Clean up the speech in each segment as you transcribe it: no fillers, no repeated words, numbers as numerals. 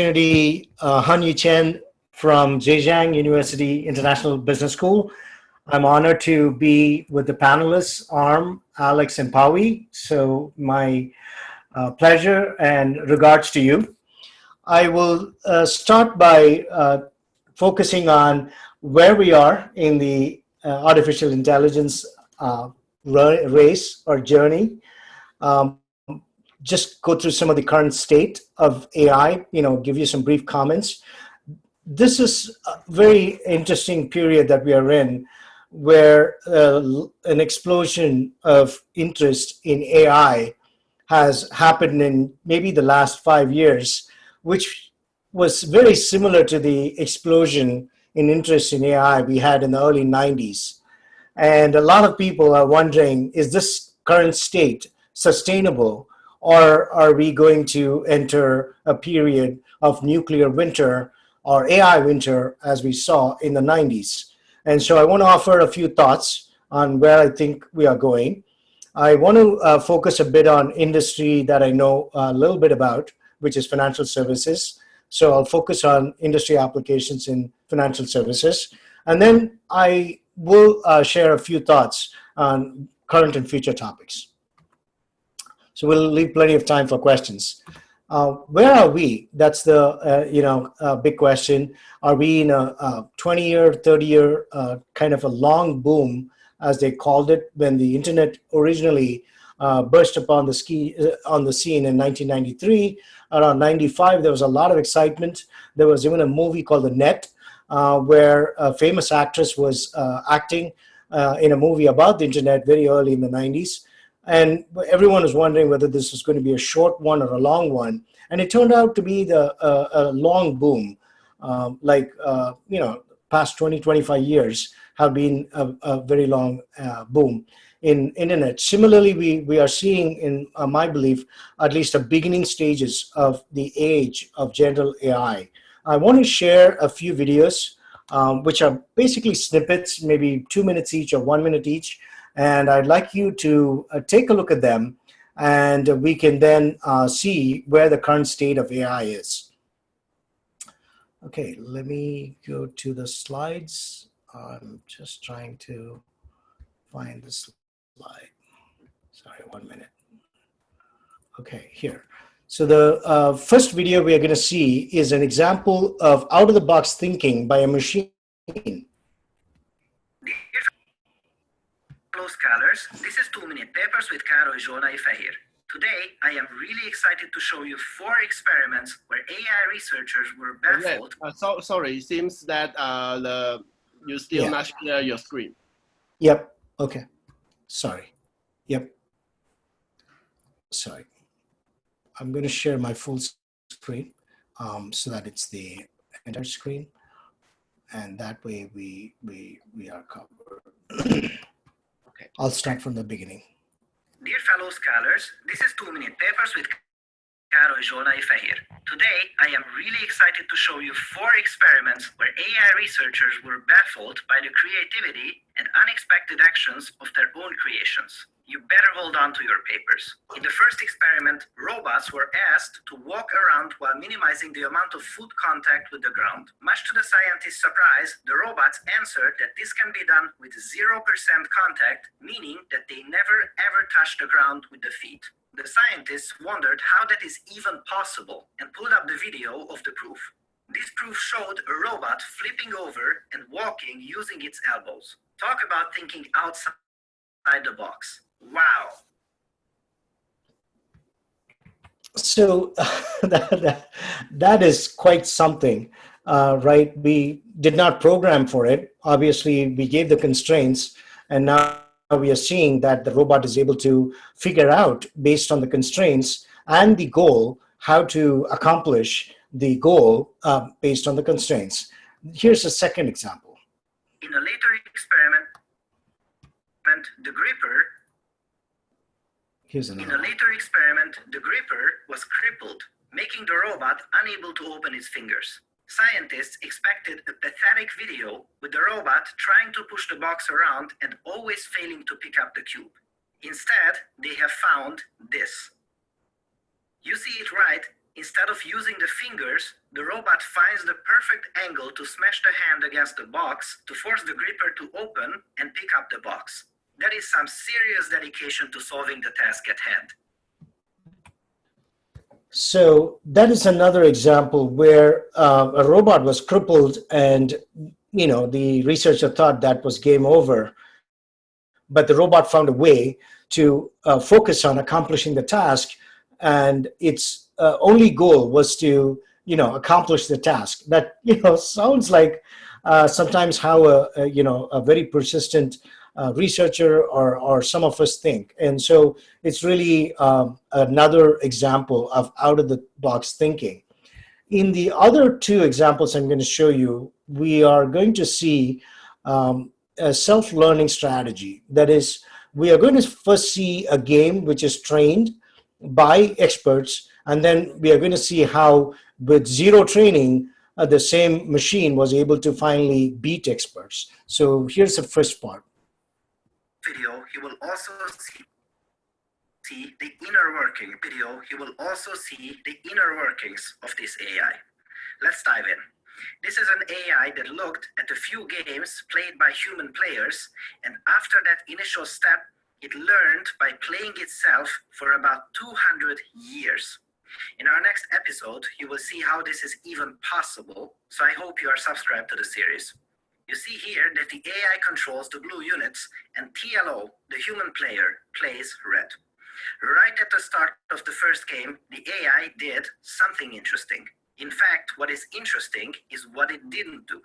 Han Yu Chen from Zhejiang University International Business School. I'm honored to be with the panelists, Arm, Alex, and Pawi. So my pleasure and regards to you. I will start by focusing on where we are in the artificial intelligence race or journey. Um, just go through some of the current state of AI, give you some brief comments. This is a very interesting period that we are in where an explosion of interest in AI has happened in maybe the last 5 years, which was very similar to the explosion in interest in AI we had in the early 90s. And a lot of people are wondering, is this current state sustainable, or are we going to enter a period of nuclear winter or AI winter as we saw in the 90s? And so I want to offer a few thoughts on where I think we are going. I want to focus a bit on industry that I know a little bit about, which is financial services. So I'll focus on industry applications in financial services. And then I will share a few thoughts on current and future topics. So we'll leave plenty of time for questions. Where are we? That's the big question. Are we in a 20-year, 30-year kind of a long boom, as they called it, when the internet originally burst upon the scene in 1993? Around 95, there was a lot of excitement. There was even a movie called The Net, where a famous actress was acting in a movie about the internet very early in the 90s. And everyone was wondering whether this was going to be a short one or a long one. And it turned out to be a long boom. Past 20, 25 years have been a very long boom in internet. Similarly, we are seeing, in my belief, at least the beginning stages of the age of general AI. I want to share a few videos, which are basically snippets, maybe 2 minutes each or 1 minute each. And I'd like you to take a look at them, and we can then see where the current state of AI is. Okay, let me go to the slides. I'm just trying to find the slide. Sorry, 1 minute. Okay, here. So the first video we are going to see is an example of out-of-the-box thinking by a machine. Hello scholars, this is 2-minute papers with Károly Zsolnai Fehér. Today, I am really excited to show you 4 experiments where AI researchers were baffled. Sorry, it seems that you still not share your screen. Yep, okay, sorry, yep, sorry. I'm going to share my full screen so that it's the entire screen, and that way we are covered. Okay, I'll start from the beginning. Dear fellow scholars, this is 2-minute papers with Károly Zsolnai Fehér. Today, I am really excited to show you 4 experiments where AI researchers were baffled by the creativity and unexpected actions of their own creations. You better hold on to your papers. In the first experiment, robots were asked to walk around while minimizing the amount of foot contact with the ground. Much to the scientists' surprise, the robots answered that this can be done with 0% contact, meaning that they never ever touch the ground with the feet. The scientists wondered how that is even possible and pulled up the video of the proof. This proof showed a robot flipping over and walking using its elbows. Talk about thinking outside the box. Wow. So that is quite something, right? We did not program for it. Obviously, we gave the constraints, and now we are seeing that the robot is able to figure out, based on the constraints and the goal, how to accomplish the goal based on the constraints. Here's a second example. In a later experiment, the gripper was crippled, making the robot unable to open its fingers. Scientists expected a pathetic video with the robot trying to push the box around and always failing to pick up the cube. Instead, they have found this. You see it right Instead of using the fingers, the robot finds the perfect angle to smash the hand against the box to force the gripper to open and pick up the box. That is some serious dedication to solving the task at hand. So that is another example where a robot was crippled and, the researcher thought that was game over, but the robot found a way to focus on accomplishing the task, and its only goal was to, accomplish the task. That, sounds like sometimes how a very persistent researcher or some of us think. And so it's really another example of out-of-the-box thinking. In the other two examples I'm going to show you, we are going to see a self-learning strategy. That is, we are going to first see a game which is trained by experts, and then we are going to see how, with zero training, the same machine was able to finally beat experts. So here's the first part. Video, you will also see the inner workings of this AI. Let's dive in. This is an AI that looked at a few games played by human players, and after that initial step, it learned by playing itself for about 200 years. In our next episode, you will see how this is even possible, so I hope you are subscribed to the series. You see here that the AI controls the blue units, and TLO, the human player, plays red. Right at the start of the first game, the AI did something interesting. In fact, what is interesting is what it didn't do.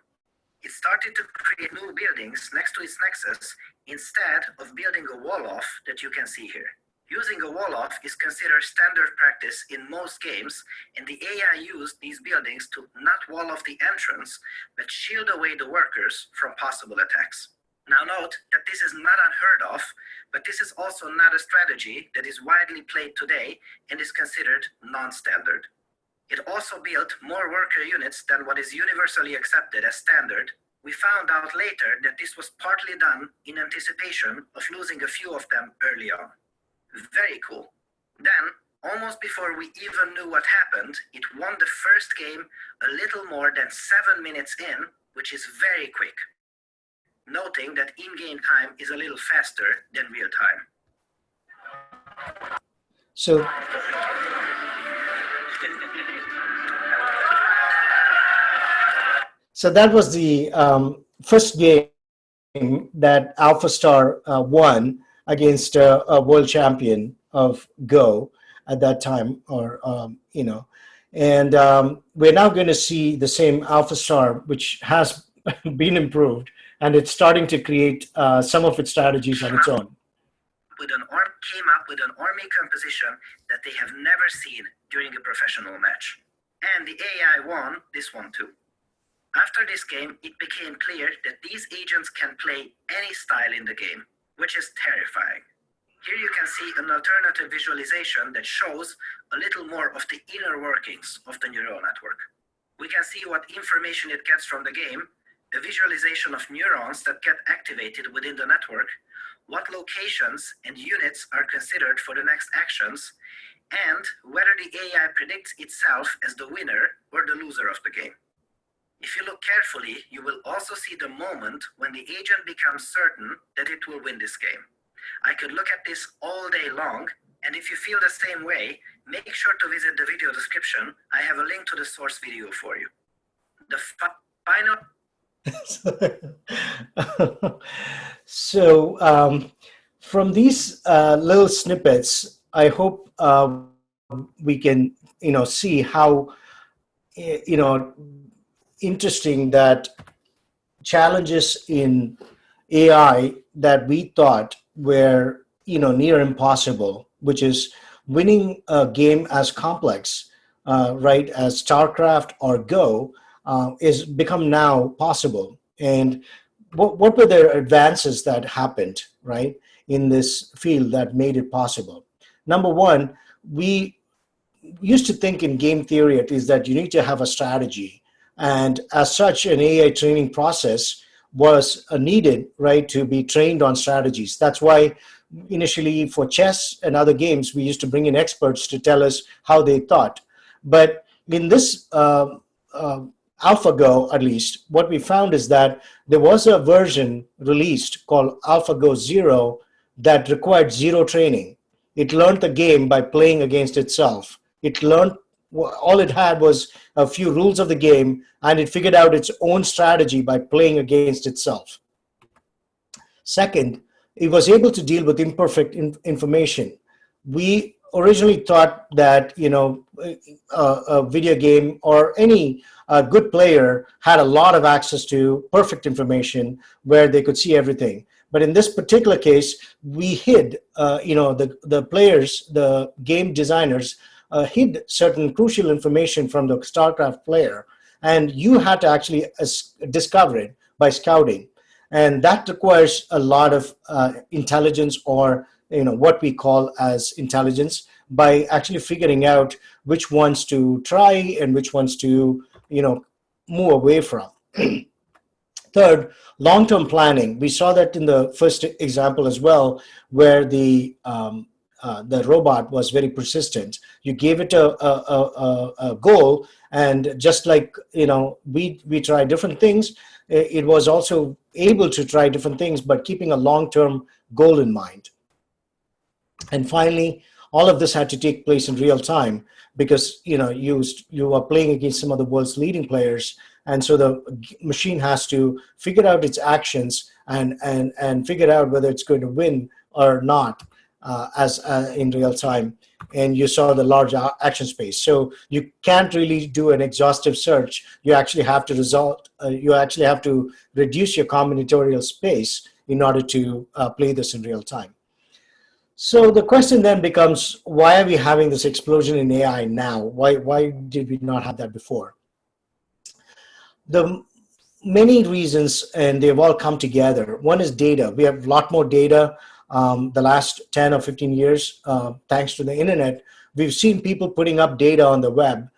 It started to create new buildings next to its nexus instead of building a wall-off that you can see here. Using a wall-off is considered standard practice in most games, and the AI used these buildings to not wall off the entrance, but shield away the workers from possible attacks. Now note that this is not unheard of, but this is also not a strategy that is widely played today and is considered non-standard. It also built more worker units than what is universally accepted as standard. We found out later that this was partly done in anticipation of losing a few of them early on. Very cool. Then, almost before we even knew what happened, it won the first game a little more than 7 minutes in, which is very quick. Noting that in-game time is a little faster than real time. So that was the first game that AlphaStar won against a world champion of Go at that time, and we're now going to see the same AlphaStar, which has been improved, and it's starting to create some of its strategies on its own. Came up with an army composition that they have never seen during a professional match. And the AI won this one too. After this game, it became clear that these agents can play any style in the game, which is terrifying. Here you can see an alternative visualization that shows a little more of the inner workings of the neural network. We can see what information it gets from the game, the visualization of neurons that get activated within the network, what locations and units are considered for the next actions, and whether the AI predicts itself as the winner or the loser of the game. If you look carefully, you will also see the moment when the agent becomes certain that it will win this game. I could look at this all day long, and if you feel the same way, make sure to visit the video description. I have a link to the source video for you. The final... So from these little snippets, I hope we can, see how, interesting that challenges in AI that we thought were, near impossible, which is winning a game as complex, right, as StarCraft or Go, is become now possible. And what were the advances that happened, right, in this field that made it possible? Number one, we used to think in game theory, at least, that you need to have a strategy. And as such, an AI training process was needed, right, to be trained on strategies. That's why initially for chess and other games, we used to bring in experts to tell us how they thought. But in this AlphaGo, at least, what we found is that there was a version released called AlphaGo 0 that required zero training. It learned the game by playing against itself. It learned, all it had was a few rules of the game, and it figured out its own strategy by playing against itself. Second, it was able to deal with imperfect information. We originally thought that a video game or any good player had a lot of access to perfect information where they could see everything. But in this particular case, we hid, the players, the game designers, hid certain crucial information from the StarCraft player, and you had to actually discover it by scouting. And that requires a lot of intelligence, or what we call as intelligence, by actually figuring out which ones to try and which ones to move away from. Third, long-term planning. We saw that in the first example as well, where the robot was very persistent. You gave it a goal, and just like we try different things, it was also able to try different things, but keeping a long-term goal in mind. And finally, all of this had to take place in real time, because you are playing against some of the world's leading players, and so the machine has to figure out its actions and figure out whether it's going to win or not in real time. And you saw the large action space, so you can't really do an exhaustive search. You actually have to reduce your combinatorial space in order to play this in real time. So the question then becomes, why are we having this explosion in AI now? Why did we not have that before? The many reasons, and they've all come together. One is data. We have a lot more data. The last 10 or 15 years, thanks to the internet, we've seen people putting up data on the web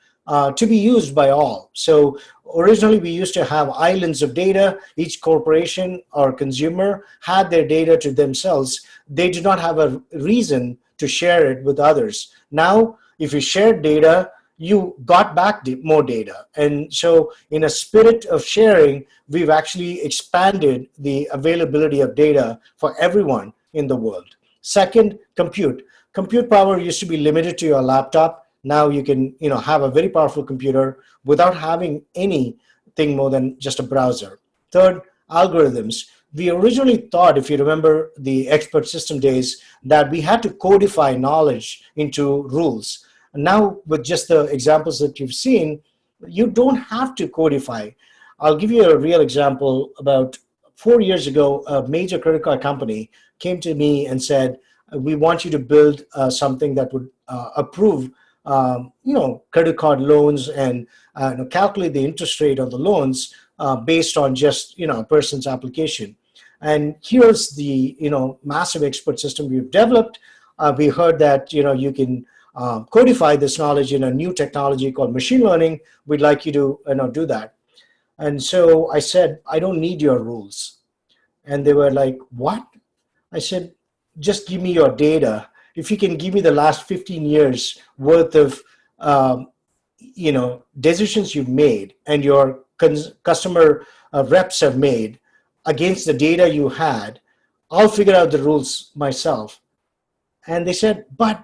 to be used by all. So originally we used to have islands of data. Each corporation or consumer had their data to themselves. They did not have a reason to share it with others. Now, if you shared data, you got back more data. And so in a spirit of sharing, we've actually expanded the availability of data for everyone in the world. Second, compute. Compute power used to be limited to your laptop. Now you can have a very powerful computer without having anything more than just a browser. Third, algorithms. We originally thought, if you remember the expert system days, that we had to codify knowledge into rules. Now, with just the examples that you've seen, you don't have to codify. I'll give you a real example. About 4 years ago, a major credit card company came to me and said, we want you to build something that would approve credit card loans and calculate the interest rate on the loans based on just a person's application. And here's the massive expert system we've developed. We heard that you can codify this knowledge in a new technology called machine learning. We'd like you to do that. And so I said, I don't need your rules. And they were like, what? I said, just give me your data. If you can give me the last 15 years worth of decisions you've made and your customer reps have made against the data you had, I'll figure out the rules myself. And they said, but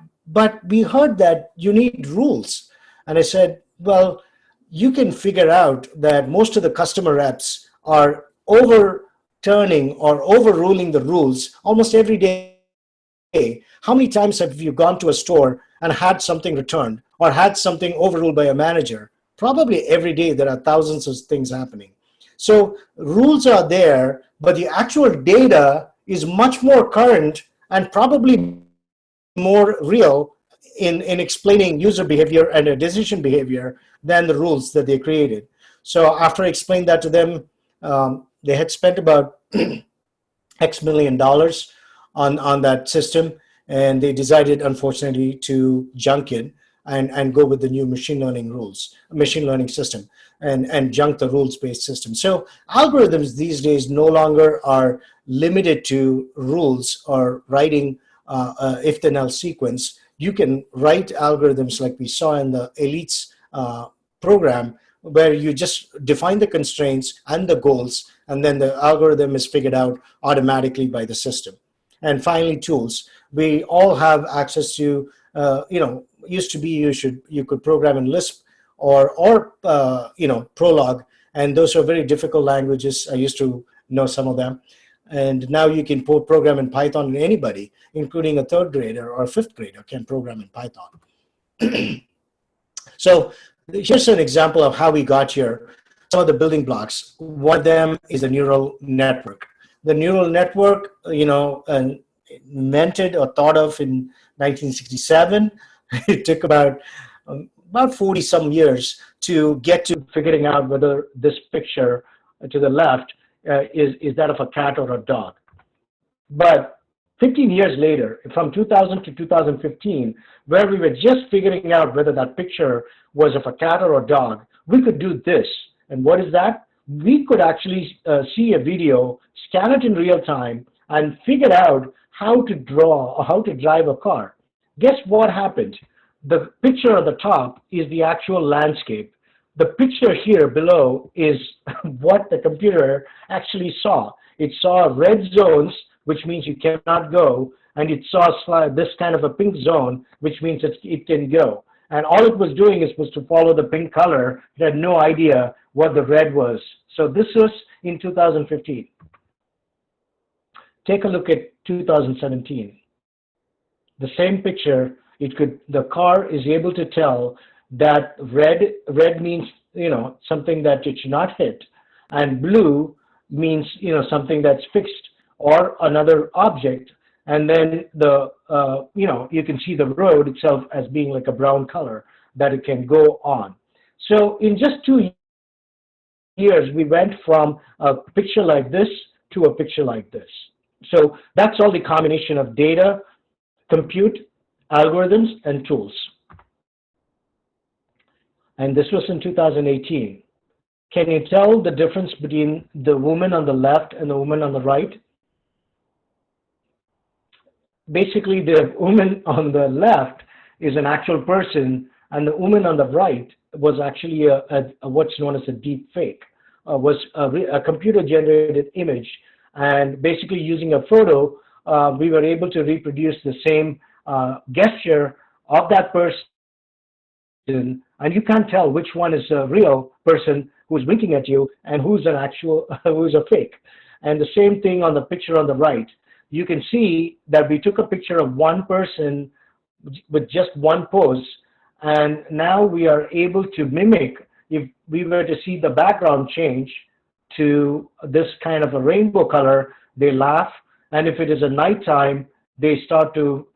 we heard that you need rules. And I said, well, you can figure out that most of the customer reps are overturning or overruling the rules almost every day. How many times have you gone to a store and had something returned or had something overruled by a manager? Probably every day there are thousands of things happening. So rules are there, but the actual data is much more current and probably more real in explaining user behavior and decision behavior than the rules that they created. So after I explained that to them, they had spent about X million dollars on that system, and they decided, unfortunately, to junk it and go with the new machine learning system, and junk the rules-based system. So algorithms these days no longer are limited to rules or writing if then else sequence. You can write algorithms like we saw in the elites program where you just define the constraints and the goals, and then the algorithm is figured out automatically by the system. And finally, tools. We all have access to, used to be you could program in Lisp or Prolog, and those are very difficult languages. I used to know some of them. And now you can program in Python, and anybody, including a third grader or a fifth grader, can program in Python. So here's an example of how we got here. Some of the building blocks. One of them is a neural network. The neural network, invented or thought of in 1967. It took about 40 some years to get to figuring out whether this picture to the left is that of a cat or a dog. But 15 years later, from 2000 to 2015, where we were just figuring out whether that picture was of a cat or a dog, we could do this. And what is that? We could actually see a video, scan it in real time, and figure out how to draw or how to drive a car. Guess what happened? The picture at the top is the actual landscape. The picture here below is what the computer actually saw. It saw red zones, which means you cannot go, and it saw this kind of a pink zone, which means it can go. And all it was doing was to follow the pink color. It had no idea what the red was. So this was in 2015. Take a look at 2017. The same picture, the car is able to tell that red means something that it should not hit, and blue means something that's fixed or another object, and then you can see the road itself as being like a brown color that it can go on. So in just 2 years, we went from a picture like this to a picture like this. So that's all the combination of data, compute, algorithms, and tools. And this was in 2018. Can you tell the difference between the woman on the left and the woman on the right? Basically, the woman on the left is an actual person, and the woman on the right was actually what's known as a deep fake, was a computer-generated image. And basically, using a photo, we were able to reproduce the same gesture of that person, and you can't tell which one is a real person who's winking at you and who's who's a fake. And the same thing on the picture on the right. You can see that we took a picture of one person with just one pose, and now we are able to mimic, if we were to see the background change to this kind of a rainbow color, they laugh, and if it is a nighttime, they start to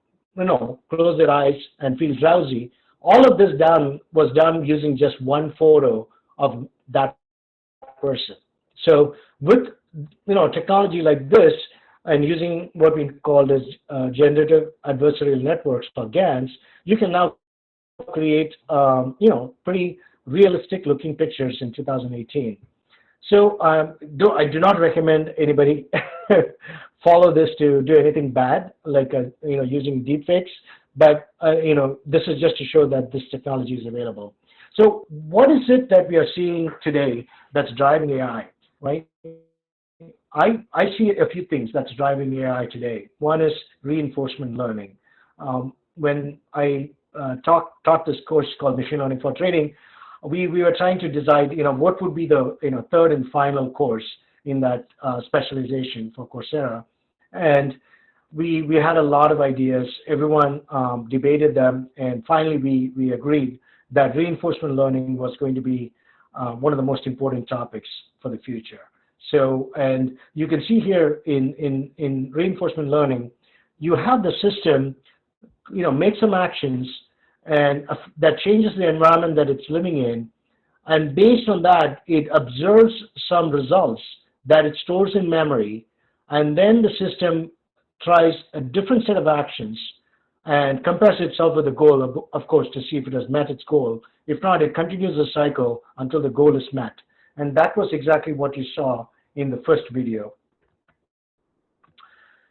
close their eyes and feel drowsy. All of this was done using just one photo of that person. So with technology like this, and using what we call as generative adversarial networks, or GANs, you can now create pretty realistic looking pictures in 2018. So I do not recommend anybody follow this to do anything bad, like using deepfakes. But this is just to show that this technology is available. So what is it that we are seeing today that's driving AI, right? I see a few things that's driving AI today. One is reinforcement learning. When I taught this course called Machine Learning for Training, we were trying to decide, what would be the third and final course in that specialization for Coursera, and we had a lot of ideas. Everyone debated them, and finally we agreed that reinforcement learning was going to be one of the most important topics for the future. So, and you can see here in reinforcement learning, you have the system, make some actions, and that changes the environment that it's living in, and based on that, it observes some results that it stores in memory, and then the system tries a different set of actions and compares itself with the goal, of course, to see if it has met its goal. If not, it continues the cycle until the goal is met. And that was exactly what you saw in the first video.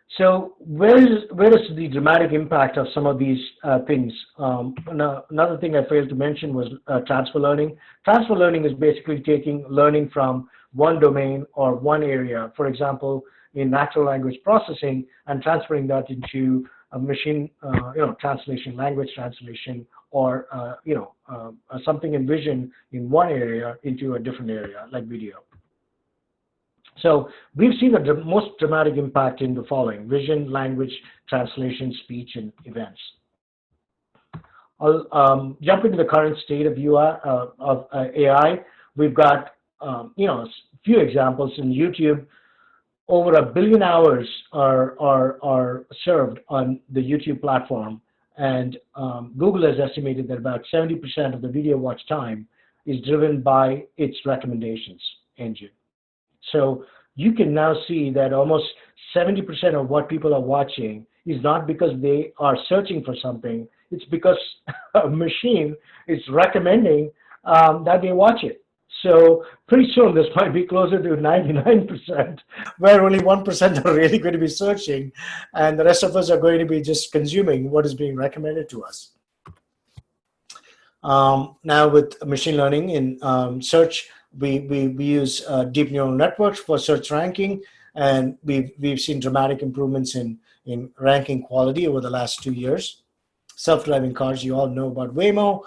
So where is the dramatic impact of some of these things? Another thing I failed to mention was transfer learning. Transfer learning is basically taking learning from one domain or one area, for example, in natural language processing, and transferring that into a machine, translation, language translation, or something in vision in one area into a different area, like video. So we've seen the most dramatic impact in the following: vision, language, translation, speech, and events. I'll jump into the current state of AI. We've got a few examples in YouTube. Over 1 billion hours are served on the YouTube platform, and Google has estimated that about 70% of the video watch time is driven by its recommendations engine. So you can now see that almost 70% of what people are watching is not because they are searching for something, it's because a machine is recommending that they watch it. So pretty soon this might be closer to 99%, where only 1% are really going to be searching, and the rest of us are going to be just consuming what is being recommended to us. Now with machine learning in search, we use deep neural networks for search ranking, and we've seen dramatic improvements in ranking quality over the last 2 years. Self-driving cars, you all know about Waymo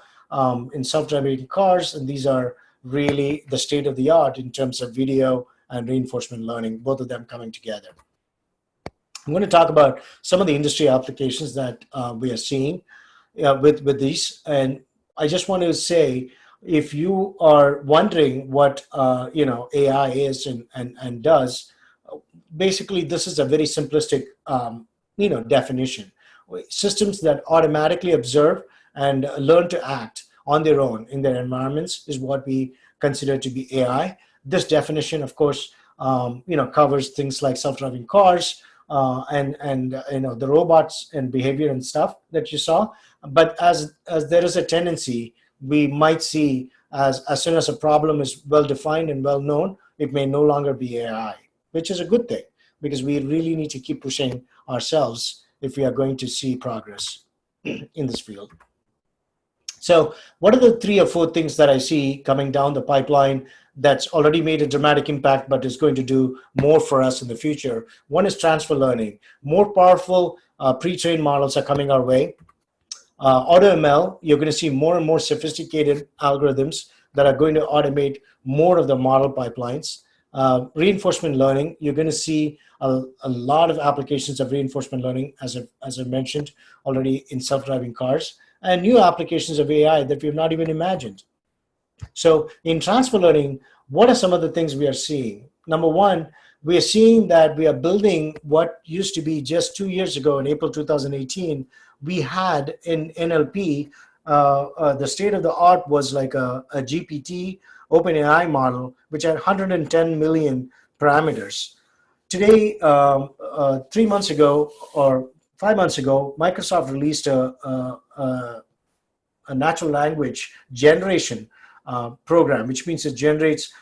in self-driving cars, and these are really the state of the art in terms of video and reinforcement learning, both of them coming together. I'm going to talk about some of the industry applications that we are seeing with these, and I just want to say, if you are wondering what AI is and does, basically this is a very simplistic definition. Systems that automatically observe and learn to act on their own in their environments is what we consider to be AI. This definition, of course, covers things like self-driving cars and the robots and behavior and stuff that you saw. But as there is a tendency, we might see as soon as a problem is well defined and well known, it may no longer be AI, which is a good thing, because we really need to keep pushing ourselves if we are going to see progress in this field. So what are the 3 or 4 things that I see coming down the pipeline that's already made a dramatic impact but is going to do more for us in the future? One is transfer learning. More powerful pre-trained models are coming our way. AutoML, you're going to see more and more sophisticated algorithms that are going to automate more of the model pipelines. Reinforcement learning, you're going to see a lot of applications of reinforcement learning, as I mentioned already, in self-driving cars, and new applications of AI that we've not even imagined. So in transfer learning, what are some of the things we are seeing? Number one, we are seeing that we are building what used to be just 2 years ago in April 2018, we had in NLP, the state of the art was like a GPT OpenAI model, which had 110 million parameters. Today, 3 months ago or 5 months ago, Microsoft released a natural language generation program, which means it generates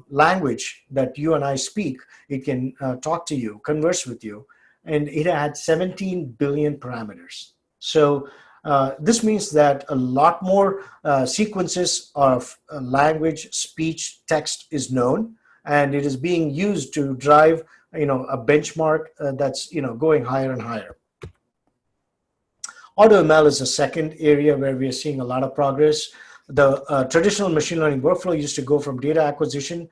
language that you and I speak. It can talk to you, converse with you, and it had 17 billion parameters. So this means that a lot more sequences of language, speech, text is known, and it is being used to drive a benchmark that's going higher and higher. AutoML is a second area where we are seeing a lot of progress. The traditional machine learning workflow used to go from data acquisition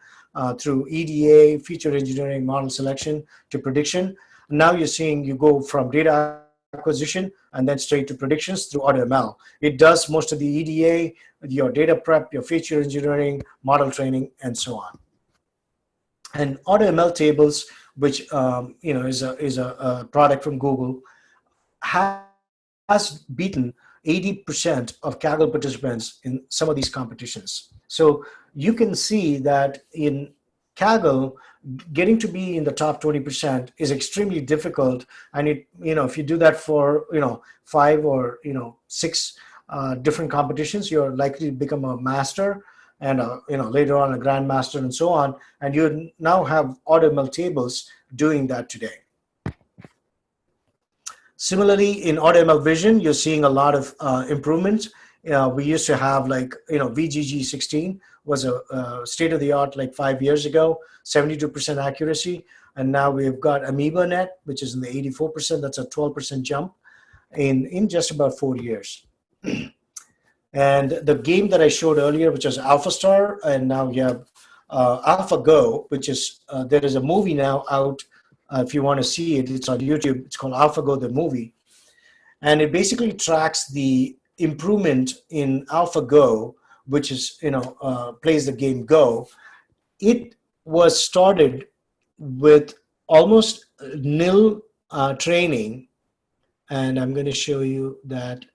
through EDA, feature engineering, model selection to prediction. Now you're seeing you go from data acquisition and then straight to predictions through AutoML. It does most of the EDA, your data prep, your feature engineering, model training, and so on. And AutoML tables, which is a product from Google, has beaten 80% of Kaggle participants in some of these competitions. So you can see that in Kaggle, getting to be in the top 20% is extremely difficult. And if you do that for 5 or 6 different competitions, you're likely to become a master, and later on a grandmaster and so on. And you now have AutoML tables doing that today. Similarly, in AutoML vision, you're seeing a lot of improvements. We used to have like, VGG16 was a state-of-the-art like 5 years ago, 72% accuracy. And now we've got AmoebaNet, which is in the 84%. That's a 12% jump in just about 4 years. And the game that I showed earlier, which was AlphaStar, and now you have AlphaGo, which is, there is a movie now out. If you want to see it, it's on YouTube. It's called Alphago the Movie. And it basically tracks the improvement in AlphaGo, which is, plays the game Go. It was started with almost nil training. And I'm going to show you that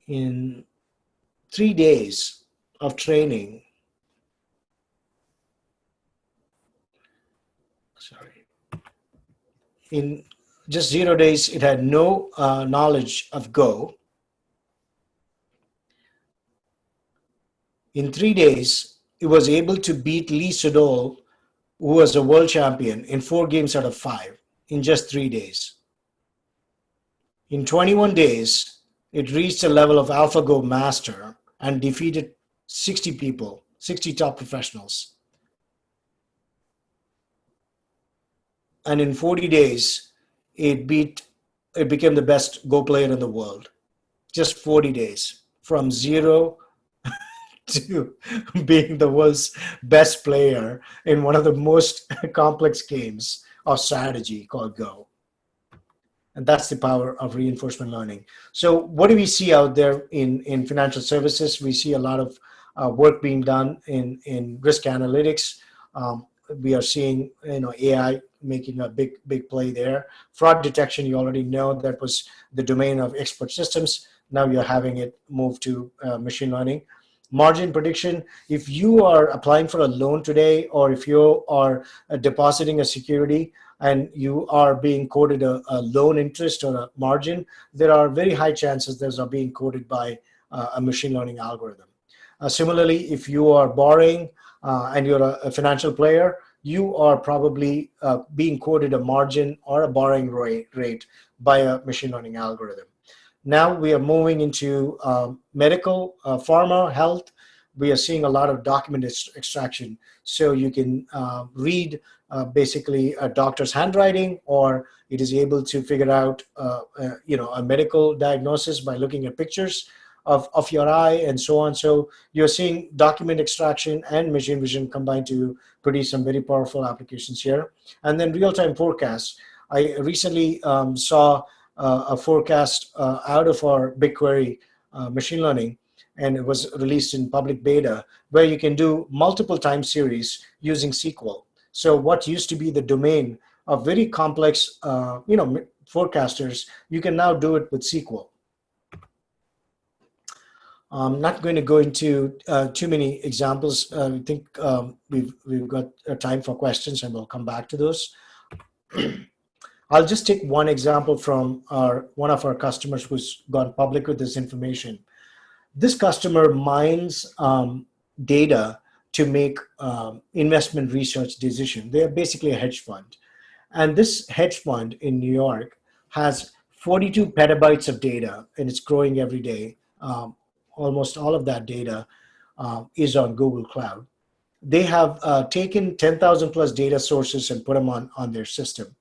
in 3 days of training. Sorry. In just 0 days, it had no knowledge of Go. In 3 days, it was able to beat Lee Sedol, who was a world champion, in 4 games out of 5 in just 3 days. In 21 days, it reached a level of AlphaGo master and defeated 60 people, 60 top professionals. And in 40 days, it became the best Go player in the world. Just 40 days, from zero to being the world's best player in one of the most complex games of strategy called Go. And that's the power of reinforcement learning. So what do we see out there in financial services? We see a lot of work being done in risk analytics. We are seeing AI making a big play there. Fraud detection, you already know that was the domain of expert systems. Now you're having it move to machine learning. Margin prediction, if you are applying for a loan today, or if you are depositing a security and you are being quoted a loan interest or a margin, there are very high chances those are being quoted by a machine learning algorithm. Similarly, if you are borrowing and you're a financial player, you are probably being quoted a margin or a borrowing rate by a machine learning algorithm. Now we are moving into medical, pharma, health. We are seeing a lot of document extraction. So you can read basically a doctor's handwriting, or it is able to figure out a medical diagnosis by looking at pictures of your eye and so on. So you're seeing document extraction and machine vision combined to produce some very powerful applications here. And then real-time forecasts. I recently saw a forecast out of our BigQuery machine learning, and it was released in public beta, where you can do multiple time series using SQL. So what used to be the domain of very complex forecasters, you can now do it with SQL. I'm not going to go into too many examples. I think we've got time for questions, and we'll come back to those. I'll just take one example from one of our customers who's gone public with this information. This customer mines data to make investment research decision. They are basically a hedge fund. And this hedge fund in New York has 42 petabytes of data, and it's growing every day. Almost all of that data is on Google Cloud. They have taken 10,000 plus data sources and put them on their system.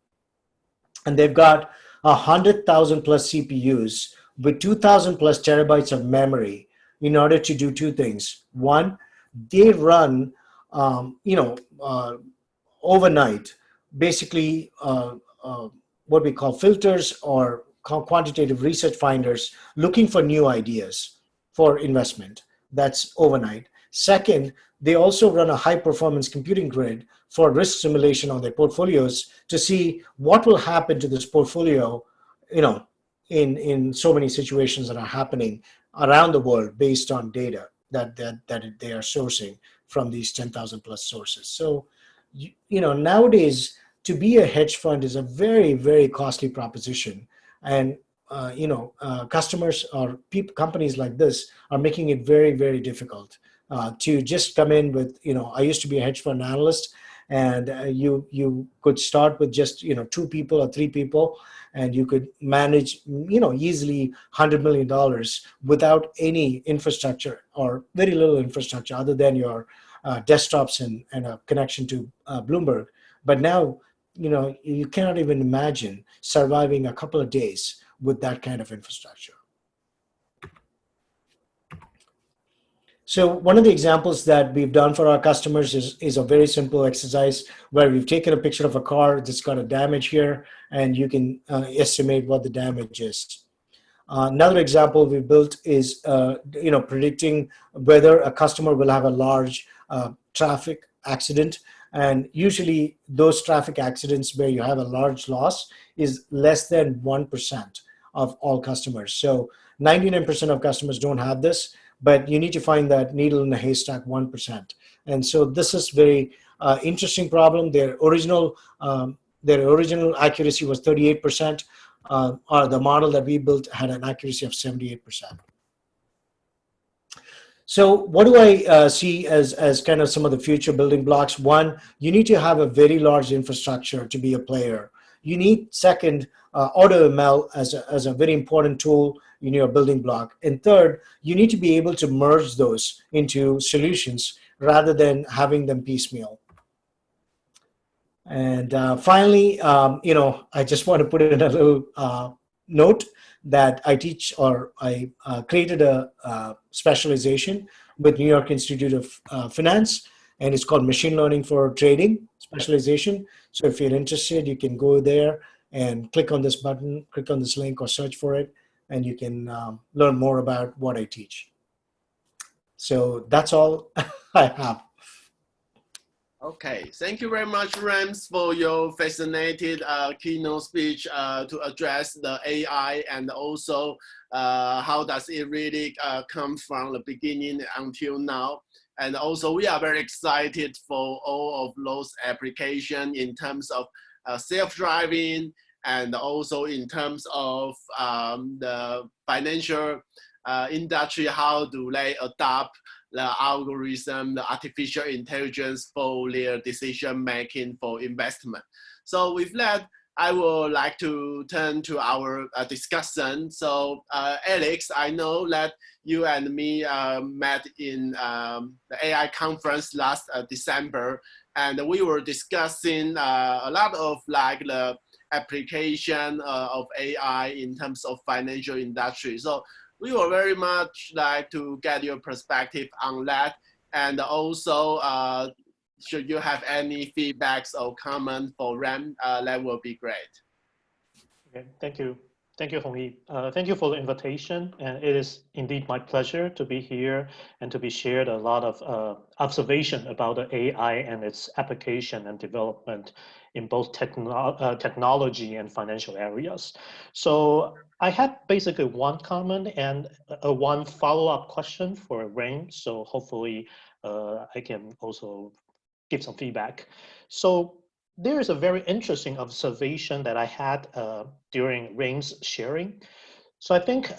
And they've got 100,000 plus CPUs with 2,000 plus terabytes of memory in order to do two things. One, they run, overnight, basically what we call filters or quantitative research finders, looking for new ideas for investment. That's overnight. Second, they also run a high performance computing grid for risk simulation on their portfolios to see what will happen to this portfolio, in so many situations that are happening around the world based on data that they are sourcing from these 10,000 plus sources. So, nowadays, to be a hedge fund is a very, very costly proposition. And customers or companies like this are making it very, very difficult to just come in with, I used to be a hedge fund analyst, and you could start with just 2 people or 3 people, and you could manage easily $100 million without any infrastructure or very little infrastructure other than your desktops and a connection to Bloomberg. But now you cannot even imagine surviving a couple of days with that kind of infrastructure. So one of the examples that we've done for our customers is a very simple exercise where we've taken a picture of a car that's got a damage here, and you can estimate what the damage is. Another example we built is predicting whether a customer will have a large traffic accident. And usually those traffic accidents where you have a large loss is less than 1% of all customers. So 99% of customers don't have this, but you need to find that needle in the haystack 1%. And so this is very interesting problem. Their original accuracy was 38%. Or the model that we built had an accuracy of 78%. So what do I see as kind of some of the future building blocks? One, you need to have a very large infrastructure to be a player. You need, second, Automl as a very important tool in your building block. And third, you need to be able to merge those into solutions rather than having them piecemeal. And finally, I just want to put in a little note that I teach, or I created a specialization with New York Institute of Finance, and it's called Machine Learning for Trading specialization. So if you're interested, you can go there and click on this button, click on this link, or search for it, and you can learn more about what I teach. So that's all I have. Okay, thank you very much, Rams, for your fascinating keynote speech to address the AI, and also how does it really come from the beginning until now. And also we are very excited for all of those applications in terms of self-driving, and also in terms of the financial industry, how do they adopt the algorithm, the artificial intelligence for their decision making for investment. So with that, I would like to turn to our discussion. So Alex, I know that you and me met in the AI conference last December, and we were discussing a lot of like the application of AI in terms of financial industry. So we would very much like to get your perspective on that. And also, should you have any feedbacks or comments for Ram, that would be great. Okay, thank you. Thank you, Hongyi. Thank you for the invitation. And it is indeed my pleasure to be here and to be shared a lot of observation about the AI and its application and development in both technology and financial areas. So I had basically one comment and one follow-up question for Rain. So hopefully I can also give some feedback. So there is a very interesting observation that I had during Rain's sharing. So I think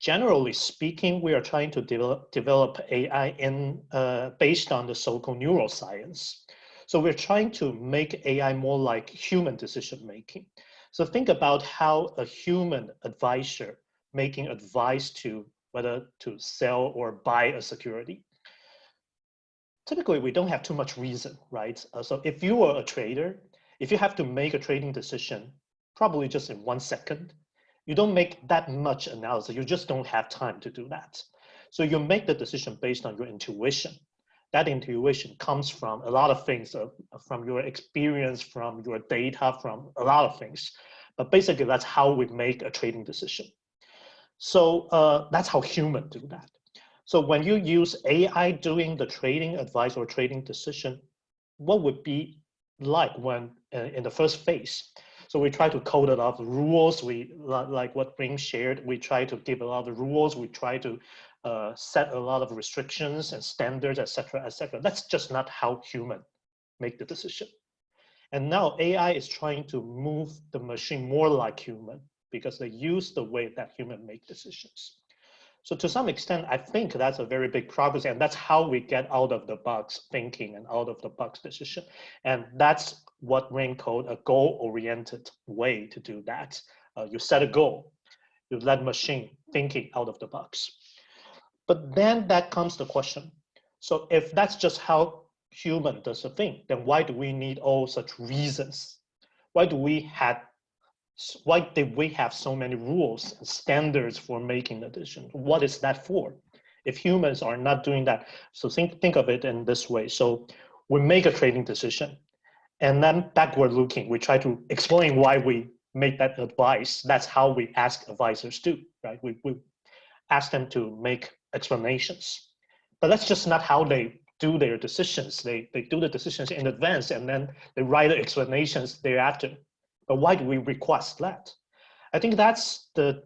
generally speaking, we are trying to develop AI based on the so-called neuroscience. So we're trying to make AI more like human decision-making. So think about how a human advisor making advice to whether to sell or buy a security. Typically, we don't have too much reason, right? So if you are a trader, if you have to make a trading decision, probably just in 1 second, you don't make that much analysis. You just don't have time to do that. So you make the decision based on your intuition. That intuition comes from a lot of things, from your experience, from your data, from a lot of things. But basically, that's how we make a trading decision. So that's how humans do that. So when you use AI doing the trading advice or trading decision, what would be like when in the first phase? So we try to code a lot of rules. We like what Ring shared. We try to give a lot of rules. We try to set a lot of restrictions and standards, etc., etc. That's just not how humans make the decision. And now AI is trying to move the machine more like human because they use the way that humans make decisions. So to some extent, I think that's a very big progress, and that's how we get out of the box thinking and out of the box decision. And that's what Ring called a goal-oriented way to do that. You set a goal, you let machine thinking out of the box. But then that comes the question. So if that's just how human does a thing, then why do we need all such reasons? Why did we have so many rules and standards for making the decision? What is that for? If humans are not doing that, so think of it in this way. So we make a trading decision, and then backward looking, we try to explain why we make that advice. That's how we ask advisors do, right? We ask them to make explanations. But that's just not how they do their decisions. They do the decisions in advance, and then they write the explanations thereafter. But why do we request that? I think that's the